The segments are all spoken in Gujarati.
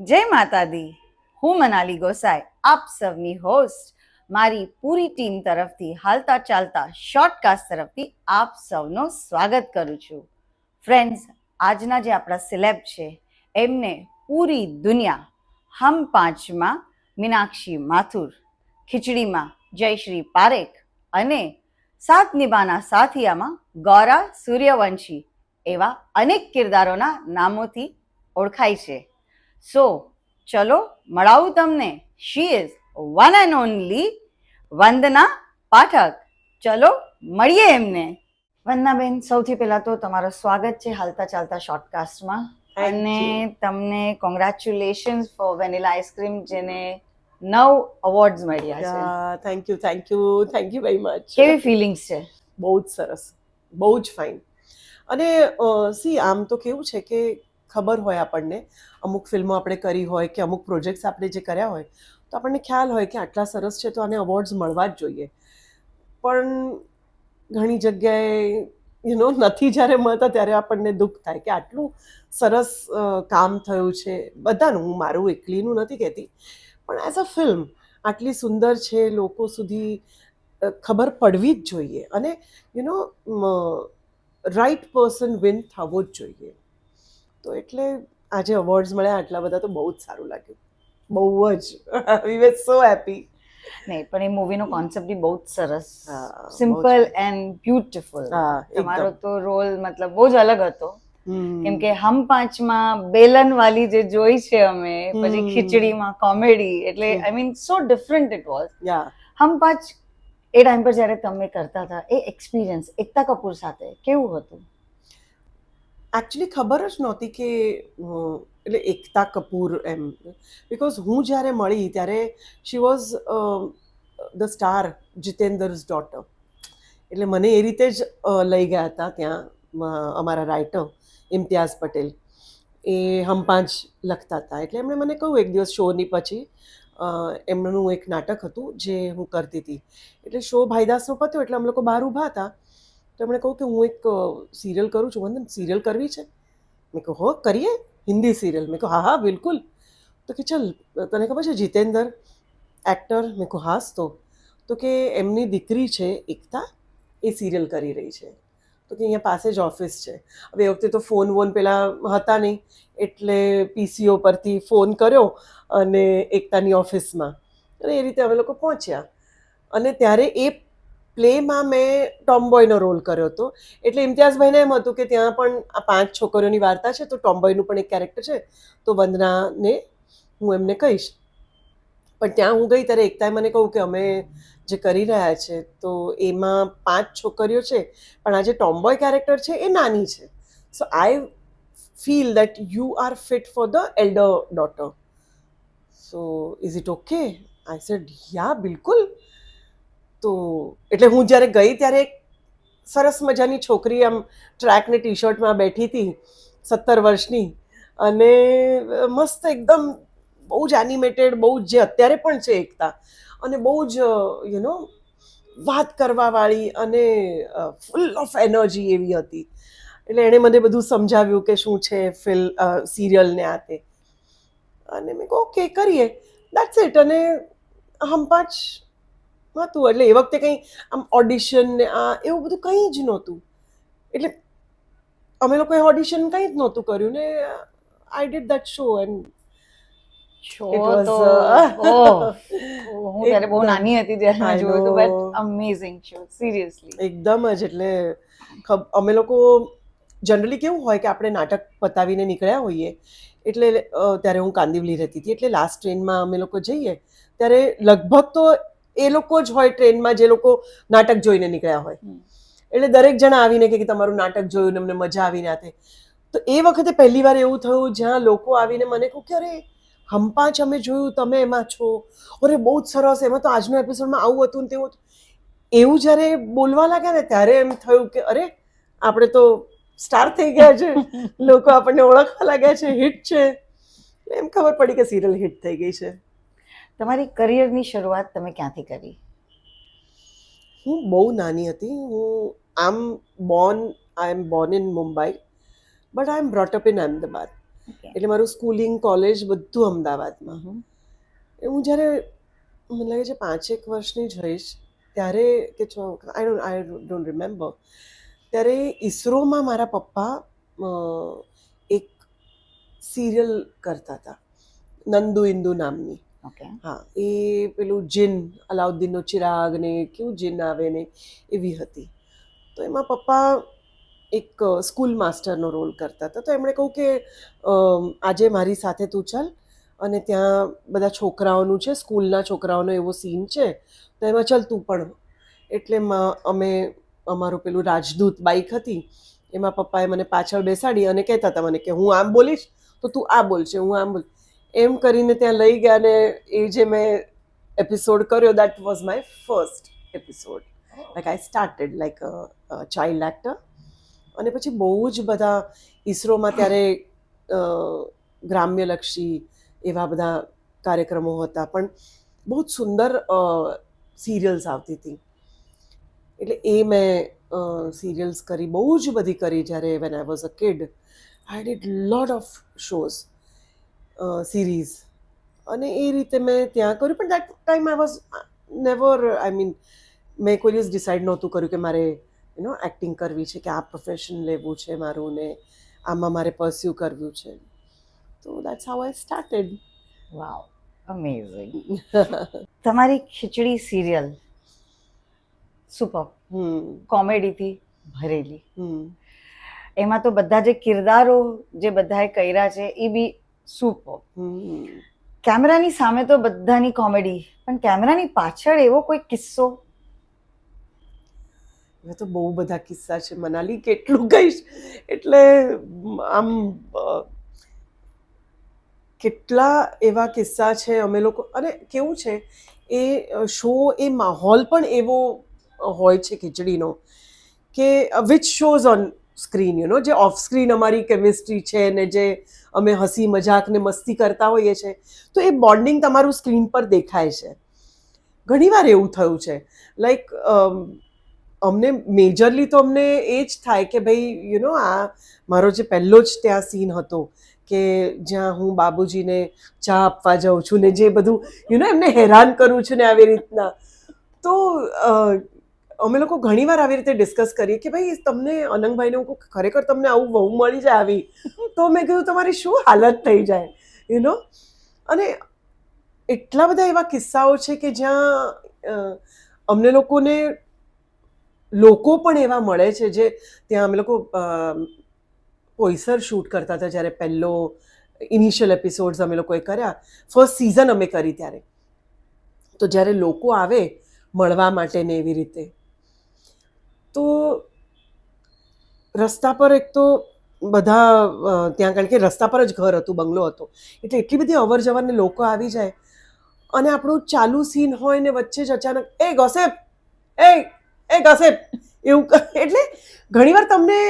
જય માતા દી. હું મનાલી ગોસાઈ, આપ સૌની હોસ્ટ, મારી પૂરી ટીમ તરફથી હાલતા ચાલતા શોર્ટકાસ્ટ તરફથી આપ સૌનું સ્વાગત કરું છું. ફ્રેન્ડ્સ, આજના જે આપણા સિલેબ છે એમને પૂરી દુનિયા હમ પાંચમાં મીનાક્ષી માથુર, ખીચડીમાં જયશ્રી પારેખ અને સાત નિભાના સાથિયામાં ગૌરા સૂર્યવંશી એવા અનેક કિરદારોના નામોથી ઓળખાય છે. સો ચલો મળાવું તમને. She is one and only Vandana Pathak. ચલો મળીએ એમને. વંદનાબેન, સૌથી પહેલા તો તમારું સ્વાગત છે હાલતા ચાલતા શોર્ટકાસ્ટમાં. અને તમને કોંગ્રેચ્યુલેશન્સ ફોર વેનીલા આઈસ્ક્રીમ, જેને 9 અવોર્ડ્સ મળ્યા છે. Thank you very much. કેવી ફિલિંગ્સ છે? બહુ જ સરસ, બહુ જ ફાઇન. અને આમ તો કેવું છે કે ખબર હોય આપણને, અમુક ફિલ્મો આપણે કરી હોય કે અમુક પ્રોજેક્ટ્સ આપણે જે કર્યા હોય તો આપણને ખ્યાલ હોય કે આટલા સરસ છે તો આને અવોર્ડ્સ મળવા જ જોઈએ. પણ ઘણી જગ્યાએ નથી જ્યારે મળતા ત્યારે આપણને દુઃખ થાય કે આટલું સરસ કામ થયું છે બધાનું. હું મારું એકલીનું નથી કહેતી, પણ એઝ અ ફિલ્મ આટલી સુંદર છે, લોકો સુધી ખબર પડવી જ જોઈએ. અને રાઈટ પર્સન વિન થવો જ જોઈએ. તો એટલે આજે અવોર્ડ્સ મળ્યા આટલા બધા તો બહુ જ સારું લાગ્યું, બહુ જ. વી વર સો હેપી. નહીં, પણ એ મૂવીનો કોન્સેપ્ટ બી બહુ જ સરસ, હા, સિમ્પલ એન્ડ બ્યુટીફુલ. તમારો તો રોલ મતલબ બહુ જ અલગ હતો. કેમ કે હમ પાંચમાં બેલન વાલી જે જોઈ છે અમે, પછી ખીચડીમાં કોમેડી, એટલે I mean so different it was. Hum Paanch એ ટાઈમ પર જ્યારે તમે કરતા હતા, એ એક્સપિરિયન્સ એકતા કપૂર સાથે કેવું હતું? એકચ્યુઅલી ખબર જ નહોતી કે એટલે એકતા કપૂર એમ, બિકોઝ હું જ્યારે મળી ત્યારે she was the star Jeetendra's daughter. એટલે મને એ રીતે જ લઈ ગયા હતા ત્યાં. અમારા રાઇટર ઇમ્તિયાઝ પટેલ એ હમ પાંચ લખતા હતા, એટલે એમણે મને કહ્યું એક દિવસ શોની પછી, એમનું એક નાટક હતું જે હું કરતી હતી. એટલે શો ભાઈદાસનો પત્યો એટલે અમે લોકો બહાર ઊભા હતા. તો એમણે કહ્યું કે હું એક સિરિયલ કરું છું, વંદન સિરિયલ કરવી છે? મેં કહું હો કરીએ, હિન્દી સિરિયલ. મેં કહું હા બિલકુલ. તો કે ચલ, તને ખબર છે જીતેન્દર એક્ટર? મેં કહું હાસ. તો કે એમની દીકરી છે એકતા, એ સિરિયલ કરી રહી છે. તો કે અહીંયા પાસે જ ઓફિસ છે. હવે એ વખતે તો ફોન પેલા હતા નહીં, એટલે પીસીઓ પરથી ફોન કર્યો અને એકતાની ઓફિસમાં, અને એ રીતે અમે લોકો પહોંચ્યા. અને ત્યારે એ પ્લેમાં મેં ટોમબોયનો રોલ કર્યો હતો. એટલે ઇમ્તિયાઝભાઈને એમ હતું કે ત્યાં પણ આ 5 છોકરીઓની વાર્તા છે, તો ટોમબોયનું પણ એક કેરેક્ટર છે, તો વંદનાને હું એમને કહીશ. પણ ત્યાં હું ગઈ ત્યારે એકતાએ મને કહ્યું કે અમે જે કરી રહ્યા છે તો એમાં 5 છોકરીઓ છે, પણ આ જે ટોમબોય કેરેક્ટર છે એ નાની છે. So I feel that you are fit for the elder daughter. So is it okay? I said yeah બિલકુલ. તો એટલે હું જ્યારે ગઈ ત્યારે એક સરસ મજાની છોકરી આમ ટ્રેકને ટી શર્ટમાં બેઠી હતી, 17 વર્ષની, અને મસ્ત એકદમ બહુ જ એનિમેટેડ, બહુ જ જે અત્યારે પણ છે એકતા, અને બહુ જ વાત કરવાવાળી અને ફૂલ ઓફ એનર્જી એવી હતી. એટલે એણે મને બધું સમજાવ્યું કે શું છે સિરિયલ ને આ તે. અને મેં કહું ઓકે કરીએ, દેટ્સ ઇટ. અને હમ પાંચ હતું એટલે એ વખતે કંઈ આમ ઓડિશન ને આ એવું બધું કંઈ જ નહોતું. એટલે અમે લોકોએ ઓડિશન કંઈ જ નહોતું કર્યું ને I did that show. And show તો હું ત્યારે બહુ નાની હતી ત્યારે મેં જોયું હતું, બટ અમેઝિંગ શો, સિરિયસલી એકદમ જ. એટલે અમે લોકો જનરલી કેવું હોય કે આપણે નાટક પતાવીને નીકળ્યા હોઈએ, એટલે ત્યારે હું કાંદિવલી રહેતી હતી, એટલે લાસ્ટ ટ્રેનમાં અમે લોકો જઈએ ત્યારે લગભગ તો એ લોકો જ હોય ટ્રેનમાં જે લોકો નાટક જોઈને નીકળ્યા હોય. એટલે દરેક જણા આવીને કે તમારું નાટક જોયું ને અમને મજા આવીને આતે. તો એ વખતે પહેલી વાર એવું થયું જ્યાં લોકો આવીને મને કહું કે અરે હમ પાંચ અમે જોયું, તમે એમાં છો, અરે બહુ જ સરસ, એમાં તો આજનો એપિસોડમાં આવું હતું ને તેવું હતું. એવું જ્યારે બોલવા લાગ્યા ને ત્યારે એમ થયું કે અરે આપણે તો સ્ટાર થઈ ગયા છે, લોકો આપણને ઓળખવા લાગ્યા છે, હિટ છે. એમ ખબર પડી કે સિરિયલ હિટ થઈ ગઈ છે. તમારી કરિયરની શરૂઆત તમે ક્યાંથી કરી? હું બહુ નાની હતી. I am born in Mumbai, but I am brought up in Ahmedabad. Okay. એટલે મારું સ્કૂલિંગ કોલેજ બધું અમદાવાદમાં. હમ. હું જ્યારે મને લાગે છે 5-1 વર્ષની જ હોઈશ ત્યારે કે આઈ ડોન્ટ રિમેમ્બર, ત્યારે ઈસરોમાં મારા પપ્પા એક સિરિયલ કરતા હતા, નંદુ ઇન્દુ નામની. Okay. હા, એ પેલું જીન, અલાઉદ્દીનનો ચિરાગ ને કેવું જીન આવે ને એવી હતી. તો એમાં પપ્પા એક સ્કૂલ માસ્ટરનો રોલ કરતા હતા. તો એમણે કહ્યું કે આજે મારી સાથે તું ચાલ અને ત્યાં બધા છોકરાઓનું છે, સ્કૂલના છોકરાઓનો એવો સીન છે, તો એમાં ચાલ તું પણ. એટલે અમે અમારું પેલું રાજદૂત બાઇક હતી, એમાં પપ્પાએ મને પાછળ બેસાડી અને કહેતા હતા મને કે હું આમ બોલીશ તો તું આ બોલશે, હું આમ બોલ. એમ કરીને ત્યાં લઈ ગયા ને એ જે મેં એપિસોડ કર્યો, that was my first episode. Like I started like a child actor. અને પછી બહુ જ બધા ઈસરોમાં ત્યારે ગ્રામ્યલક્ષી એવા બધા કાર્યક્રમો હતા, પણ બહુ જ સુંદર સિરિયલ્સ આવતી હતી. એટલે એ મેં સિરિયલ્સ કરી, બહુ જ બધી કરી જ્યારે when I was a kid. I did lot of shows, series. અને એ રીતે મેં ત્યાં કર્યું. પણ that time I was never, I mean, મેં કોઈ દિવસ ડિસાઇડ નહોતું કર્યું કે મારે એક્ટિંગ કરવી છે, કે આ પ્રોફેશન લેવું છે મારું ને આમાં મારે પરસ્યુ કરવું છે. તો that's how I started. Wow, amazing. તમારી ખીચડી સિરિયલ સુપર, કોમેડીથી ભરેલી. એમાં તો બધા જે કિરદારો જે બધાએ કર્યા છે એ બી સુપર. કેમેરાની સામે તો બધાની કોમેડી, પણ કેમેરાની પાછળ એવો કોઈ કિસ્સો? હવે તો બહુ બધા કિસ્સા છે મનાલી, કેટલું કહીશ. એટલે આમ કેટલા એવા કિસ્સા છે અમે લોકો. અને કેવું છે એ શો, એ માહોલ પણ એવો હોય છે ખીચડીનો કે વિચ શોઝ ઓન સ્ક્રીન, જે ઓફ સ્ક્રીન અમારી કેમિસ્ટ્રી છે ને જે અમે હસી મજાક ને મસ્તી કરતા હોઈએ છીએ, તો એ બોન્ડિંગ તમારું સ્ક્રીન પર દેખાય છે. ઘણીવાર એવું થયું છે. લાઈક અમને મેજરલી તો અમને એ જ થાય કે ભાઈ આ મારો જે પહેલો જ ત્યાં સીન હતો કે જ્યાં હું બાબુજીને ચા આપવા જાઉં છું ને જે બધું એમને હેરાન કરું છું ને આવી રીતના. તો અમે લોકો ઘણીવાર આવી રીતે ડિસ્કસ કરીએ કે ભાઈ તમને અનંગભાઈને હું કહું ખરેખર તમને આવું વહુ મળી જાય આવી, તો મેં કીધું તમારી શું હાલત થઈ જાય. અને એટલા બધા એવા કિસ્સાઓ છે કે જ્યાં અમને લોકોને લોકો પણ એવા મળે છે. જે ત્યાં અમે લોકો પોઈસર શૂટ કરતા હતા જ્યારે પહેલો ઇનિશિયલ એપિસોડ્સ અમે લોકોએ કર્યા, ફર્સ્ટ સિઝન અમે કરી ત્યારે. તો જ્યારે લોકો આવે મળવા માટે ને એવી રીતે, તો રસ્તા પર એક તો બધા ત્યાં, કારણ કે રસ્તા પર જ ઘર હતું, બંગલો હતો, એટલે એટલી બધી અવર જવર ને લોકો આવી જાય. અને આપણું ચાલુ સીન હોય ને વચ્ચે જ અચાનક એ ગોસેપ, એ ગોસેપ એવું. એટલે ઘણીવાર તમને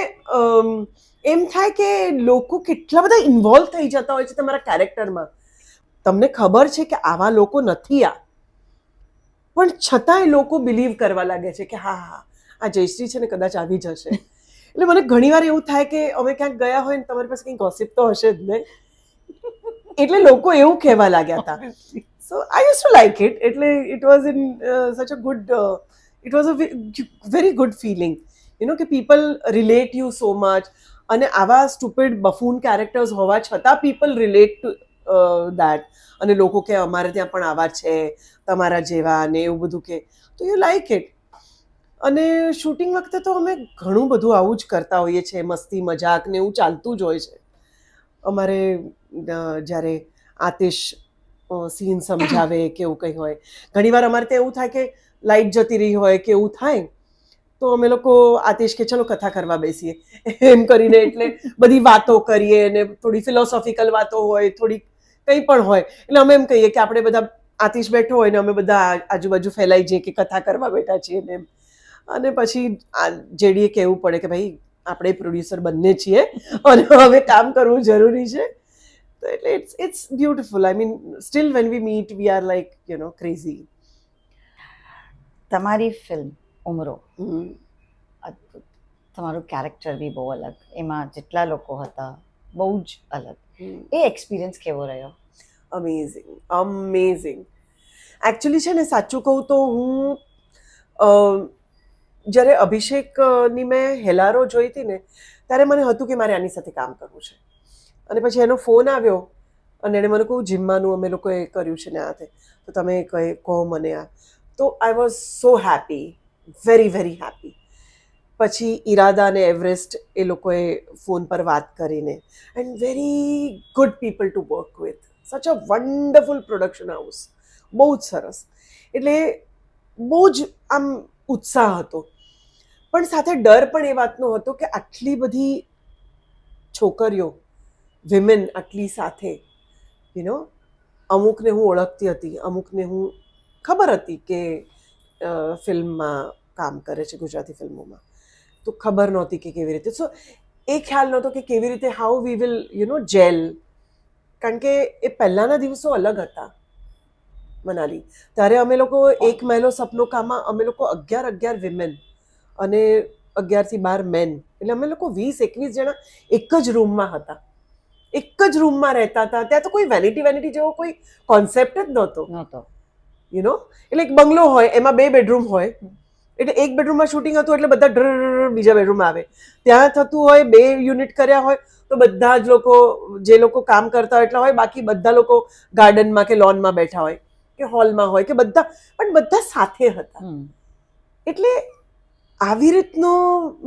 એમ થાય કે લોકો કેટલા બધા ઇન્વોલ્વ થઈ જતા હોય છે તમારા કેરેક્ટરમાં. તમને ખબર છે કે આવા લોકો નથી આ, પણ છતાંય લોકો બિલીવ કરવા લાગે છે કે હા હા આ જયશ્રી છે ને કદાચ આવી જશે. એટલે મને ઘણીવાર એવું થાય કે અમે ક્યાંક ગયા હોય ને તમારી પાસે કંઈ ગોસિપ તો હશે જ ને, એટલે લોકો એવું કહેવા લાગ્યા હતા. So I use to like it. એટલે it was in such a good, it was a very good feeling કે people relate you so much. અને આવા સ્ટુપિડ બફૂન કેરેક્ટર્સ હોવા છતાં પીપલ રિલેટ ટુ દેટ. અને લોકો કે અમારે ત્યાં પણ આવા છે તમારા જેવા ને એવું બધું કે, તો યુ લાઈક ઇટ. અને શૂટિંગ વખતે તો અમે ઘણું બધું આવું જ કરતા હોઈએ છીએ, મસ્તી મજાક ને એવું ચાલતું જ હોય છે અમારે. જ્યારે આતિશ સીન સમજાવે કે એવું કંઈ હોય, ઘણીવાર અમારે ત્યાં એવું થાય કે લાઇટ જતી રહી હોય કે એવું થાય, તો અમે લોકો આતિશ કે ચલો કથા કરવા બેસીએ એમ કરીને. એટલે બધી વાતો કરીએ ને થોડી ફિલોસોફિકલ વાતો હોય, થોડી કંઈ પણ હોય. એટલે અમે એમ કહીએ કે આપણે બધા, આતિશ બેઠો હોય ને અમે બધા આજુબાજુ ફેલાઈ જઈએ કે કથા કરવા બેઠા છીએ ને એમ. અને પછી જેડીએ કહેવું પડે કે ભાઈ આપણે પ્રોડ્યુસર બંને છીએ અને હવે કામ કરવું જરૂરી છે. તો એટલે it's beautiful. I mean still when we meet we are like crazy. તમારી ફિલ્મ ઉમરો અદ્ભુત. તમારું કેરેક્ટર બી બહુ અલગ, એમાં જેટલા લોકો હતા બહુ જ અલગ. એ એક્સપિરિયન્સ કેવો રહ્યો? અમેઝિંગ. એકચ્યુઅલી છે ને, સાચું કહું તો હું જ્યારે અભિષેકની મેં હેલારો જોઈ હતી ને, ત્યારે મને હતું કે મારે આની સાથે કામ કરવું છે. અને પછી એનો ફોન આવ્યો અને એણે મને કહું જિમ્માનું અમે લોકોએ કર્યું છે ને આ તો તમે કહો મને આ. તો I was so happy, very very happy. પછી ઈરાદા અને એવરેસ્ટ એ લોકોએ ફોન પર વાત કરીને, and very good people to work with, such a wonderful production house, બહુ જ સરસ. એટલે બહુ જ આમ ઉત્સાહ હતો, પણ સાથે ડર પણ એ વાતનો હતો કે આટલી બધી છોકરીઓ, વિમેન આટલી સાથે, અમુકને હું ઓળખતી હતી, અમુકને હું ખબર હતી કે ફિલ્મમાં કામ કરે છે, ગુજરાતી ફિલ્મોમાં, તો ખબર નહોતી કે કેવી રીતે. સો એ ખ્યાલ નહોતો કે કેવી રીતે હાઉ વી વિલ જેલ. કારણ કે એ પહેલાંના દિવસો અલગ હતા મનાલી. ત્યારે અમે લોકો એક મહિલો સપનો કામમાં અમે લોકો 11 વિમેન અને 11 થી 12 મેન, એટલે અમે લોકો 20-21 જણા એક જ રૂમમાં હતા, એક જ રૂમમાં રહેતા હતા. ત્યાં તો કોઈ વેનિટી જેવો કોઈ કોન્સેપ્ટ જ નહોતો. એટલે એક બંગલો હોય, એમાં 2 બેડરૂમ હોય, એટલે એક બેડરૂમમાં શૂટિંગ હતું એટલે બધા ડર બીજા બેડરૂમમાં આવે. ત્યાં થતું હોય 2 યુનિટ કર્યા હોય તો બધા જ લોકો, જે લોકો કામ કરતા હોય એટલા હોય, બાકી બધા લોકો ગાર્ડનમાં કે લોનમાં બેઠા હોય કે હોલમાં હોય કે બધા, પણ બધા સાથે હતા. એટલે આવી રીતનો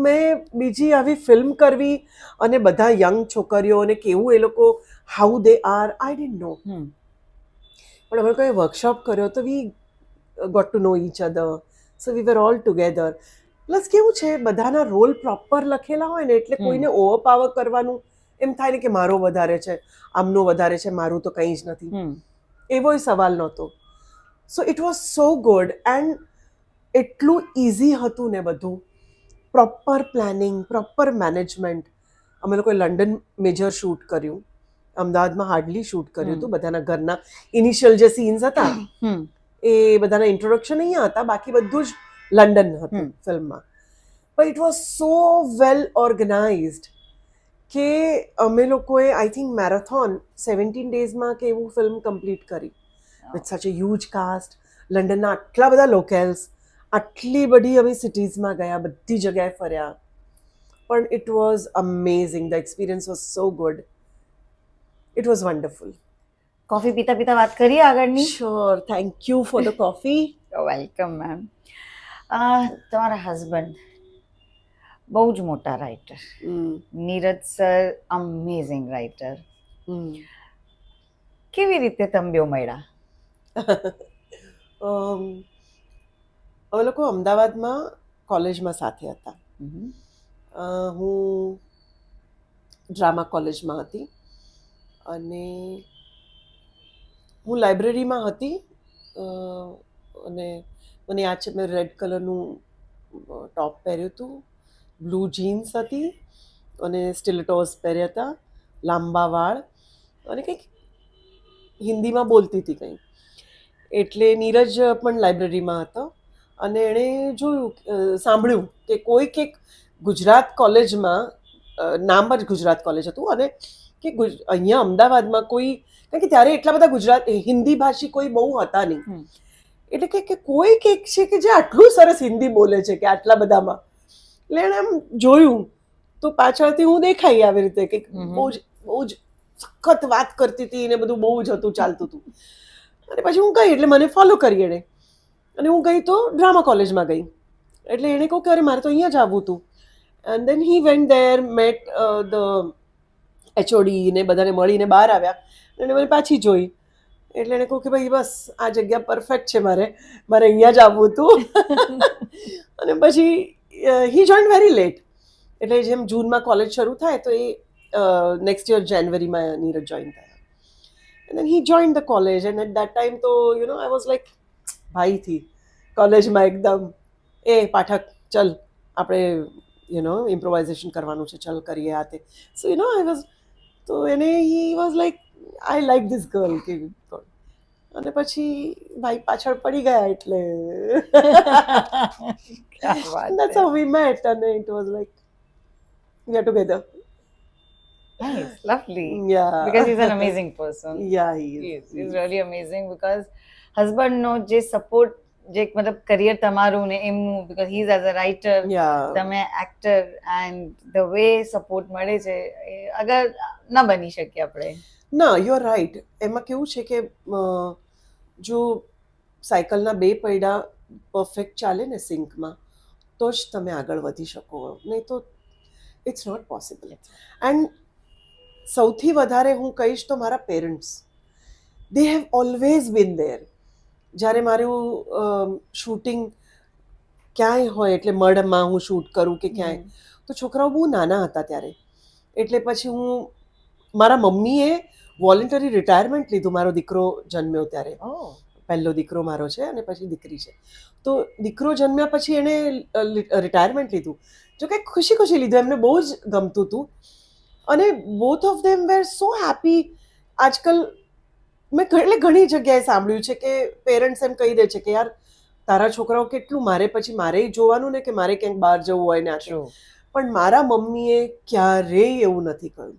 મેં બીજી આવી ફિલ્મ કરવી અને બધા યંગ છોકરીઓ અને કેવું એ લોકો, how they are, I didn't know. પણ અમે કોઈ વર્કશોપ કર્યો તો we got to know each other, so we were all together. Plus કેવું છે, બધાના રોલ પ્રોપર લખેલા હોય ને, એટલે કોઈને ઓવરપાવર કરવાનું એમ થાય ને કે મારો વધારે છે, આમનો વધારે છે, મારું તો કંઈ જ નથી, એવો સવાલ નહોતો. So it was so good and એટલું ઇઝી હતું ને બધું. Proper planning, proper management. અમે લોકોએ લંડન મેજર શૂટ કર્યું, અમદાવાદમાં હાર્ડલી શૂટ કર્યું હતું. બધાના ઘરના ઇનિશિયલ જે સીન્સ હતા એ બધાના ઇન્ટ્રોડક્શન અહીંયા હતા, બાકી બધું જ લંડન હતું ફિલ્મમાં. પણ ઇટ વોઝ સો વેલ ઓર્ગનાઇઝડ કે અમે લોકોએ આઈ થિંક મેરેથોન 17 ડેઝમાં કે એવું ફિલ્મ કમ્પ્લીટ કરી, with such a huge cast. લંડનના આટલા બધા લોકેલ્સ, આટલી બધી અમે સિટીઝમાં ગયા, બધી જગ્યાએ ફર્યા. પણ it was amazing, the experience was so good, it was wonderful. Coffee પીતા પીતા વાત કરીએ આગળની? Sure, thank you for the coffee. Welcome ma'am. તમારા હસબન્ડ બહુ જ મોટા writer, Neeraj sir amazing writer. કેવી રીતે તમે બે મળ્યા? અમે લોકો અમદાવાદમાં કોલેજમાં સાથે હતા. હું ડ્રામા કોલેજમાં હતી અને હું લાઇબ્રેરીમાં હતી. અને મને યાદ છે, મેં રેડ કલરનું ટોપ પહેર્યું હતું, બ્લુ જીન્સ હતી અને સ્ટિલેટોઝ પહેર્યા હતા, લાંબા વાળ, અને કંઈક હિન્દીમાં બોલતી હતી કંઈ. એટલે નીરજ પણ લાઇબ્રેરીમાં હતો અને એણે જોયું, સાંભળ્યું કે કોઈક એક ગુજરાત કોલેજમાં, નામ જ ગુજરાત કોલેજ હતું, અને કે અહીંયા અમદાવાદમાં કોઈ, કારણ કે ત્યારે એટલા બધા હિન્દી ભાષી કોઈ બહુ હતા નહીં, એટલે કે કોઈક એક છે કે જે આટલું સરસ હિન્દી બોલે છે કે આટલા બધામાં. એટલે એણે એમ જોયું તો પાછળથી હું દેખાઈ આવી રીતે કે બહુ જ સખત વાત કરતી હતી ને બધું બહુ જ હતું, ચાલતું હતું. અને પછી હું ગઈ, એટલે મને ફોલો કરી એણે, અને હું ગઈ તો ડ્રામા કોલેજમાં ગઈ. એટલે એણે કહું કે અરે મારે તો અહીંયા જ આવવું હતું. And then he went there, met the HOD ને બધાને મળીને બહાર આવ્યા. અને મને પાછી જોઈ, એટલે એણે કહું કે ભાઈ બસ આ જગ્યા પરફેક્ટ છે, મારે અહીંયા જ આવવું હતું. અને પછી હી જોઈન વેરી લેટ, એટલે જેમ જૂનમાં કોલેજ શરૂ થાય તો એ નેક્સ્ટ યર જાન્યુઆરીમાં નીરજ જોઈન થયા. And then he joined the college, and at that time તો I was like ભાઈ થી કોલેજમાં એકદમ પાઠક ચલ આપણે ઇમ્પ્રોવાઇઝેશન કરવાનું છે, ચલ કરીએ આ તે. સો આઈ વોઝ, તો એને he was like I like this girl કે. અને પછી ભાઈ પાછળ પડી ગયા, એટલે that's how we met, and it was like we are together. Nice, lovely. Yeah. Because he's an amazing person. Yeah, he He is. is. He's really amazing because હસબન્ડનો જે સપોર્ટ જે મતલબ કરિયર તમારું ને એમનું because he is as a writer Yeah. તમે actor and the way support મળે છે એ અગર ન બની શકીએ આપણે. ના યુ આર રાઈટ. એમાં કેવું છે કે જો સાયકલના બે પૈડા પરફેક્ટ ચાલે ને સિંકમાં તો જ તમે આગળ વધી શકો, નહીં તો ઇટ્સ નોટ પોસિબલ. એન્ડ સૌથી વધારે હું કહીશ તો મારા parents, they have always been there. જ્યારે મારું શૂટિંગ ક્યાંય હોય એટલે મઢમાં હું શૂટ કરું કે ક્યાંય, તો છોકરાઓ બહુ નાના હતા ત્યારે, એટલે પછી હું મારા મમ્મીએ વોલન્ટરી રિટાયરમેન્ટ લીધું મારો દીકરો જન્મ્યો ત્યારે. પહેલો દીકરો મારો છે અને પછી દીકરી છે. તો દીકરો જન્મ્યા પછી એણે રિટાયરમેન્ટ લીધું. જો કે ખુશી ખુશી લીધું, એમને બહુ જ ગમતું હતું અને both of them were so happy. આજકાલ મેં એટલે ઘણી જગ્યાએ સાંભળ્યું છે કે પેરેન્ટ્સ એમ કહી દે છે કે યાર તારા છોકરાઓ કેટલું, મારે પછી મારે જોવાનું ને કે મારે ક્યાંક બહાર જવું હોય ને આટલું. પણ મારા મમ્મીએ ક્યારેય એવું નથી કહ્યું,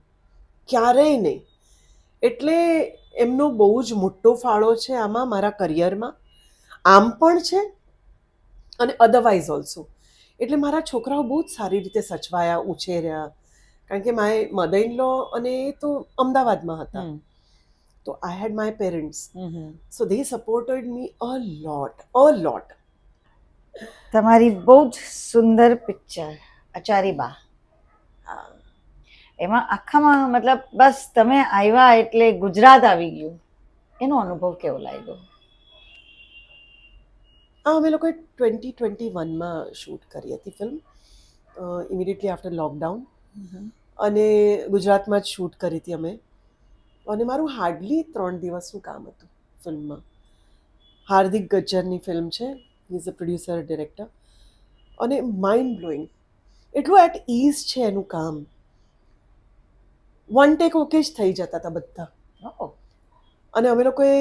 ક્યારેય નહીં. એટલે એમનો બહુ જ મોટો ફાળો છે આમાં, મારા કરિયરમાં આમ પણ છે અને અધરવાઇઝ ઓલ્સો. એટલે મારા છોકરાઓ બહુ જ સારી રીતે સચવાયા, ઉછેર્યા. કારણ કે માય મધર ઇન લો અને એ તો અમદાવાદમાં હતા. તો I had my parents, so they supported me a lot. તમારી બહુ જ સુંદર પિક્ચર અચારી બા, એમાં આખામાં મતલબ બસ તમે આવ્યા એટલે ગુજરાત આવી ગયું, એનો અનુભવ કેવો લાગ્યો? અમે લોકોએ 2021માં શૂટ કરી હતી ફિલ્મ, ઇમિડિયેટલી આફ્ટર લોકડાઉન, અને ગુજરાતમાં જ શૂટ કરી હતી અમે. અને મારું હાર્ડલી 3 દિવસનું કામ હતું ફિલ્મમાં. હાર્દિક ગજ્જરની ફિલ્મ છે, he is a producer director, અને માઇન્ડ બ્લોઈંગ. એટલું એટ ઇઝ છે એનું કામ. વન ટેક ઓકે જ થઈ જતા હતા બધા. અને અમે લોકોએ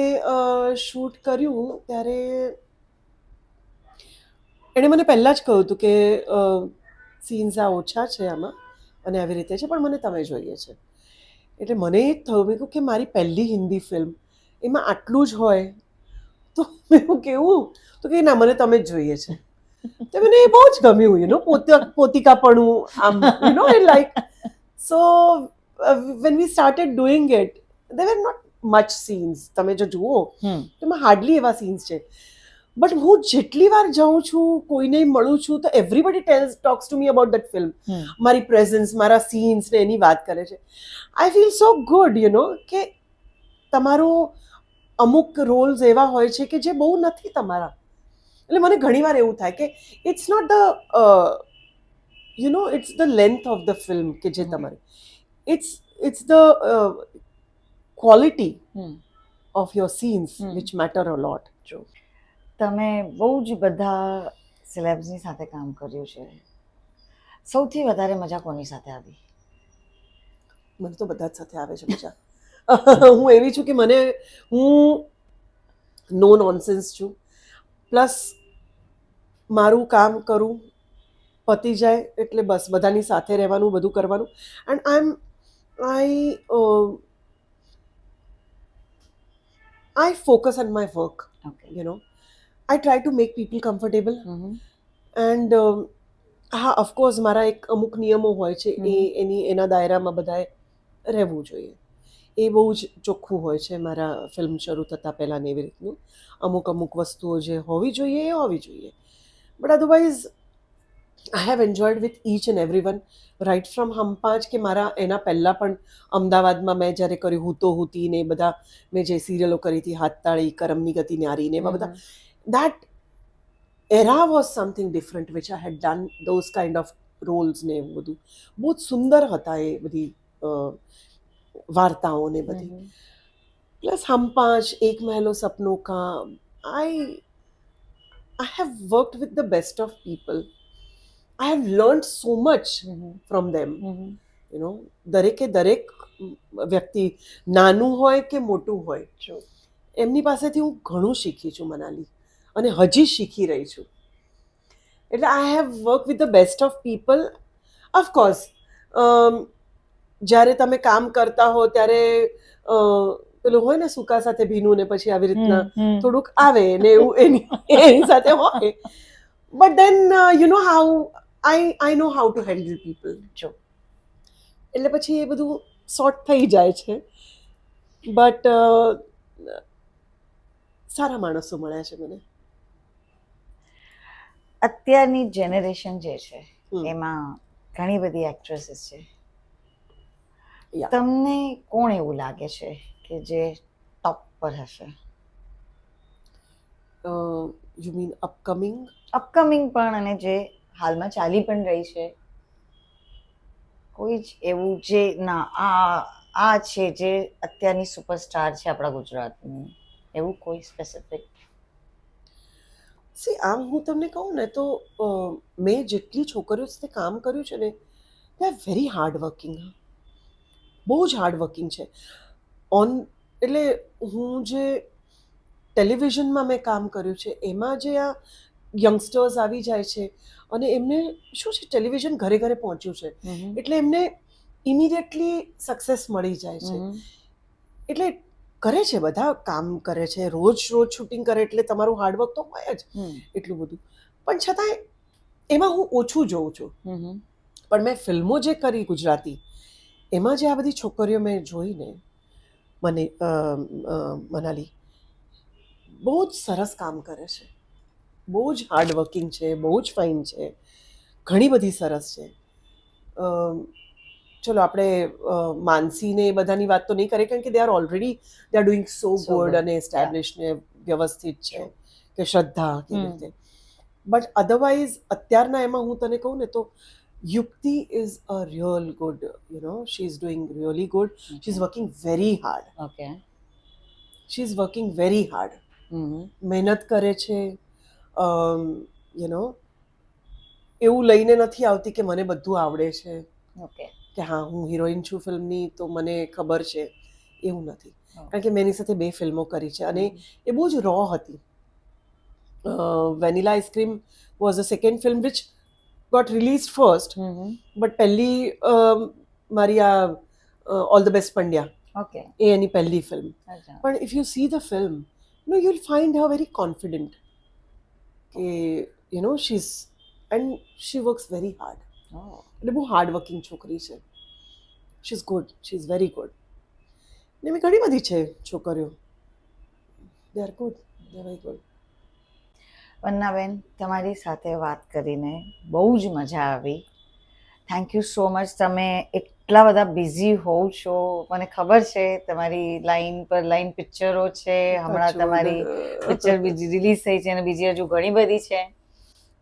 શૂટ કર્યું ત્યારે એણે મને પહેલાં જ કહ્યું હતું કે સીન્સ આ ઓછા છે આમાં અને આવી રીતે છે, પણ મને તમે જોઈએ છે. એટલે મને એ જ થયું, મેં કહ્યું કે મારી પહેલી હિન્દી ફિલ્મ, એમાં આટલું જ હોય તો મેં કેવું, તો કે ના મને તમે જ જોઈએ છે. તો મને એ બહુ જ ગમ્યું, યુ નો, પોતિકાપણું આમ, you know, A like. So when we started doing it, there were not much scenes. તમે જો જુઓ તો એમાં હાર્ડલી એવા સીન્સ છે. બટ હું જેટલી વાર જાઉં છું, કોઈને મળું છું, તો everybody talks to me about that film. મારી પ્રેઝન્સ, મારા સીન્સ ને એની વાત કરે છે. I feel so good, you know, કે તમારું અમુક રોલ્સ એવા હોય છે કે જે બહુ નથી તમારા. એટલે મને ઘણીવાર એવું થાય કે it's not the you know, it's the length of the film કે જે તમારી, it's the quality of your scenes which matter a lot. તમે બહુ જ બધા સેલેબ્સની સાથે કામ કર્યું છે, સૌથી વધારે મજા કોની સાથે આવી? મને તો બધા જ સાથે આવે છે મજા. હું એવી છું કે હું નો નોનસેન્સ છું, પ્લસ મારું કામ કરું, પતી જાય એટલે બસ બધાની સાથે રહેવાનું, બધું કરવાનું. And I focus on my work, you know. I try to make people comfortable. And હા, ઓફકોર્સ મારા એક અમુક નિયમો હોય છે, એના દાયરામાં બધાએ રહેવું જોઈએ. એ બહુ જ ચોખ્ખું હોય છે મારા ફિલ્મ શરૂ થતાં પહેલાં ને એવી રીતનું. અમુક વસ્તુઓ જે હોવી જોઈએ એ હોવી જોઈએ. But otherwise I have enjoyed with each and every one, right from Hum Paanch, કે મારા એના પહેલાં પણ અમદાવાદમાં મેં જ્યારે કર્યું હું તો હુતી ને એ બધા, મેં જે સિરિયલો કરી હતી, હાથતાળી, કરમની ગતિ ન્યારી ને એવા બધા, that era was something different which I head done those kind of Rolls ને એવું બધું. બહુ જ સુંદર હતા એ બધી વાર્તાઓ ને બધી. પ્લસ હમ પાંચ, એક મહેલો સપનો કા, I have worked with the best of people. I have learned so much from them. You know, દરેકે દરેક વ્યક્તિ, નાનું હોય કે મોટું હોય, એમની પાસેથી હું ઘણું શીખી છું મનાલી, અને હજી શીખી રહી છું. એટલે I have work with the best of people. Of course જ્યારે તમે કામ કરતા હો ત્યારે પેલું હોય ને સૂકા સાથે ભીનું ને પછી આવી રીતના થોડુંક આવે ને એવું એની સાથે હોય. But then you know how I know how to handle people. જો એટલે પછી એ બધું સોર્ટ થઈ જાય છે. બટ સારા માણસો મળ્યા છે મને. અત્યારની જનરેશન જે છે હમ. એમાં ઘણી બધી એક્ટ્રેસીસ છે. Yeah. તમને કોણ એવું લાગે છે કે જે ટોપ પર હશે? You mean upcoming? અપકમિંગ પણ અને જે હાલમાં ચાલી પણ રહી છે, કોઈ જ એવું જે ના આ છે જે અત્યારની સુપરસ્ટાર છે આપણા ગુજરાતની, એવું કોઈ સ્પેસિફિક? આમ હું તમને કહું ને તો મેં જેટલી છોકરીઓ સાથે કામ કર્યું છે ને, they are very hard working. બહુ જ હાર્ડ વર્કિંગ છે. એટલે હું જે ટેલિવિઝનમાં મેં કામ કર્યું છે એમાં જે આ યંગસ્ટર્સ આવી જાય છે અને એમને શું છે, ટેલિવિઝન ઘરે ઘરે પહોંચ્યું છે એટલે એમને ઇમિડિયેટલી સક્સેસ મળી જાય છે. એટલે કરે છે, બધા કામ કરે છે, રોજ શૂટિંગ કરે એટલે તમારું હાર્ડવર્ક તો હોય જ એટલું બધું. પણ છતાંય એમાં હું ઓછું જોઉં છું. પણ મેં ફિલ્મો જે કરી ગુજરાતી, એમાં જે આ બધી છોકરીઓ મેં જોઈને મનાલી બહુ જ સરસ કામ કરે છે, બહુ જ હાર્ડવર્કિંગ છે, બહુ જ ફાઇન છે, ઘણી બધી સરસ છે. ચલો આપણે માનસીને એ બધાની વાત તો નહીં કરીએ કારણ કે they are doing so good અને એસ્ટાબ્લિશ ને વ્યવસ્થિત છે, કે શ્રદ્ધા કેવી રીતે. બટ અધરવાઇઝ અત્યારના એમાં હું તને કહું ને તો Yukti is a real good, she is doing really good. She is working very hard. Okay. She is working very hard. મહેનત કરે છે. એવું લઈને નથી આવતી કે મને બધું આવડે છે, ઓકે, કે હા હું હિરોઈન છું ફિલ્મની તો મને ખબર છે, એવું નથી. કારણ કે મેં એની સાથે 2 ફિલ્મો કરી છે અને એ બહુ જ રો હતી. Vanilla ice cream was a second film which got release first, but પહેલી મારી આ all the best Pandya, okay, એ એની પહેલી ફિલ્મ. પણ if you see the film, you will find her very confident, કે she is and she works very hard. એટલે બહુ હાર્ડવર્કિંગ છોકરી છે. She is good, she is very good. ને મેં ઘણી બધી છે છોકરીઓ, they are good, they are very good. વંદનાબેન, તમારી સાથે વાત કરીને બહુ જ મજા આવી. Thank you so much. તમે એટલા બધા બિઝી હોવ છો, મને ખબર છે. તમારી લાઈન પર લાઈન પિક્ચરો છે, હમણાં તમારી પિક્ચર બીજી રિલીઝ થઈ છે અને બીજી હજુ ઘણી બધી છે.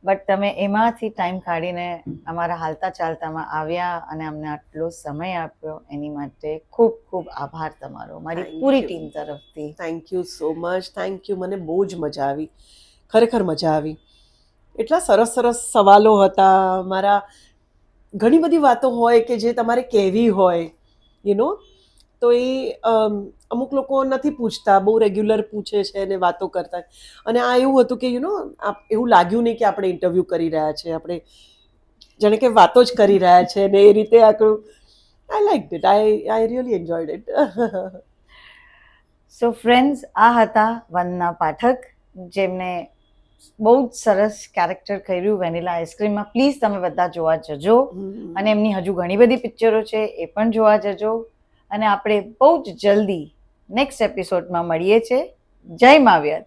બટ તમે એમાંથી ટાઈમ કાઢીને અમારા હાલતા ચાલતામાં આવ્યા અને અમને આટલો સમય આપ્યો, એની માટે ખૂબ ખૂબ આભાર તમારો મારી પૂરી ટીમ તરફથી. Thank you so much, thank you. મને બહુ જ મજા આવી, ખરેખર મજા આવી. એટલા સરસ સરસ સવાલો હતા મારા. ઘણી બધી વાતો હોય કે જે તમારે કહેવી હોય, તો એ અમુક લોકો નથી પૂછતા, બહુ રેગ્યુલર પૂછે છે અને વાતો કરતા. અને આ એવું હતું કે એવું લાગ્યું નહીં કે આપણે ઇન્ટરવ્યૂ કરી રહ્યા છે, આપણે જાણે કે વાતો જ કરી રહ્યા છે ને એ રીતે આખું. I like it, I really enjoyed it. So friends, આ હતા વંદના પાઠક, જેમને બહુ જ સરસ કેરેક્ટર કર્યું વેનીલા આઈસ્ક્રીમમાં. પ્લીઝ તમે બધા જોવા જજો. અને એમની હજુ ઘણી બધી પિક્ચરો છે, એ પણ જોવા જજો. અને આપણે બહુ જ જલ્દી નેક્સ્ટ એપિસોડમાં મળીએ છીએ. જય માવ્યત.